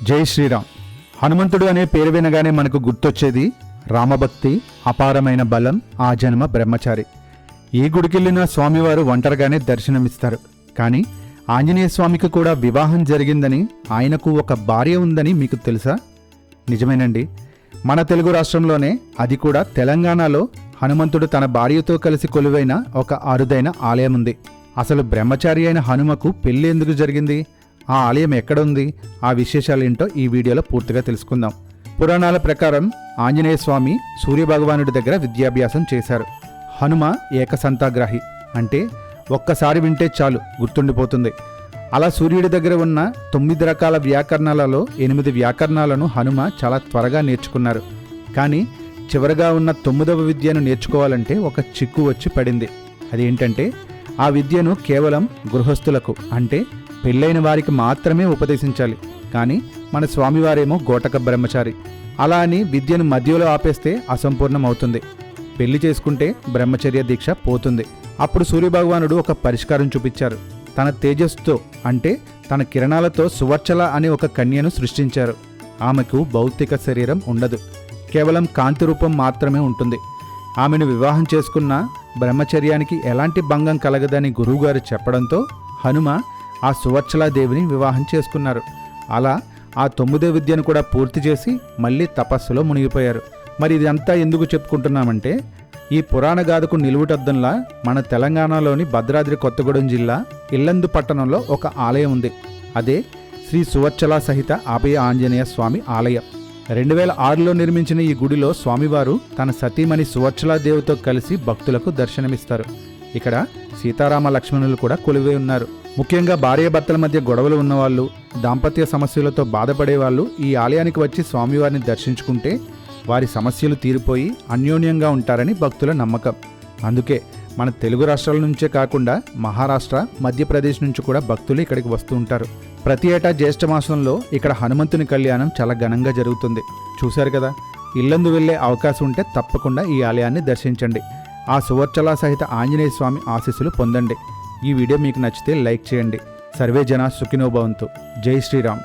జై శ్రీరామ్. హనుమంతుడు అనే పేరు వినగానే మనకు గుర్తొచ్చేది రామభక్తి, అపారమైన బలం, ఆ జన్మ బ్రహ్మచారి. ఈ గుడికెళ్ళిన స్వామివారు ఒంటరిగానే దర్శనమిస్తారు. కానీ ఆంజనేయ స్వామికి కూడా వివాహం జరిగిందని, ఆయనకు ఒక భార్య ఉందని మీకు తెలుసా? నిజమేనండి. మన తెలుగు రాష్ట్రంలోనే, అది కూడా తెలంగాణలో హనుమంతుడు తన భార్యతో కలిసి కొలువైన ఒక అరుదైన ఆలయం ఉంది. అసలు బ్రహ్మచారి అయిన హనుమకు పెళ్లి ఎందుకు జరిగింది? ఆ ఆలయం ఎక్కడ ఉంది? ఆ విశేషాలేంటో ఈ వీడియోలో పూర్తిగా తెలుసుకుందాం. పురాణాల ప్రకారం ఆంజనేయ స్వామి సూర్యభగవానుడి దగ్గర విద్యాభ్యాసం చేశారు. హనుమ ఏకసంతాగ్రాహి, అంటే ఒక్కసారి వింటే చాలు గుర్తుండిపోతుంది. అలా సూర్యుడి దగ్గర ఉన్న 9 రకాల వ్యాకరణాలలో 8 వ్యాకరణాలను హనుమ చాలా త్వరగా నేర్చుకున్నారు. కానీ చివరగా ఉన్న 9వ విద్యను నేర్చుకోవాలంటే ఒక చిక్కు వచ్చి పడింది. అదేంటంటే, ఆ విద్యను కేవలం గృహస్థులకు, అంటే పెళ్ళైన వారికి మాత్రమే ఉపదేశించాలి. కానీ మన స్వామివారేమో గోటక బ్రహ్మచారి. అలా అని విద్యను మధ్యలో ఆపేస్తే అసంపూర్ణం అవుతుంది. పెళ్లి చేసుకుంటే బ్రహ్మచర్య దీక్ష పోతుంది. అప్పుడు సూర్యభగవానుడు ఒక పరిష్కారం చూపించారు. తన తేజస్సుతో, అంటే తన కిరణాలతో సువర్చల అనే ఒక కన్యను సృష్టించారు. ఆమెకు భౌతిక శరీరం ఉండదు, కేవలం కాంతి రూపం మాత్రమే ఉంటుంది. ఆమెను వివాహం చేసుకున్న బ్రహ్మచర్యానికి ఎలాంటి భంగం కలగదని గురువుగారు చెప్పడంతో హనుమ ఆ సువర్చలాదేవిని వివాహం చేసుకున్నారు. అలా ఆ 9వ విద్యను కూడా పూర్తి చేసి మళ్ళీ తపస్సులో మునిగిపోయారు. మరి ఇదంతా ఎందుకు చెప్పుకుంటున్నామంటే, ఈ పురాణ గాథకు నిలువుటద్దంలా మన తెలంగాణలోని భద్రాద్రి కొత్తగూడెం జిల్లా ఇల్లందు పట్టణంలో ఒక ఆలయం ఉంది. అదే శ్రీ సువర్చల సహిత అభయ ఆంజనేయ స్వామి ఆలయం. 2006లో నిర్మించిన ఈ గుడిలో స్వామివారు తన సతీమణి సువర్చలాదేవితో కలిసి భక్తులకు దర్శనమిస్తారు. ఇక్కడ సీతారామ లక్ష్మణులు కూడా కొలువై ఉన్నారు. ముఖ్యంగా భార్యాభర్తల మధ్య గొడవలు ఉన్నవాళ్ళు, దాంపత్య సమస్యలతో బాధపడేవాళ్ళు ఈ ఆలయానికి వచ్చి స్వామివారిని దర్శించుకుంటే వారి సమస్యలు తీరిపోయి అన్యోన్యంగా ఉంటారని భక్తుల నమ్మకం. అందుకే మన తెలుగు రాష్ట్రాల నుంచే కాకుండా మహారాష్ట్ర, మధ్యప్రదేశ్ నుంచి కూడా భక్తులు ఇక్కడికి వస్తూ ఉంటారు. ప్రతి ఏటా జ్యేష్ఠ మాసంలో ఇక్కడ హనుమంతుని కళ్యాణం చాలా ఘనంగా జరుగుతుంది. చూశారు కదా, ఇల్లందు వెళ్లే అవకాశం ఉంటే తప్పకుండా ఈ ఆలయాన్ని దర్శించండి. ఆ సువర్చల సహిత ఆంజనేయ స్వామి ఆశీస్సులు పొందండి. ఈ వీడియో మీకు నచ్చితే లైక్ చేయండి. సర్వే జన సుఖినో భవంతు. జై శ్రీరామ్.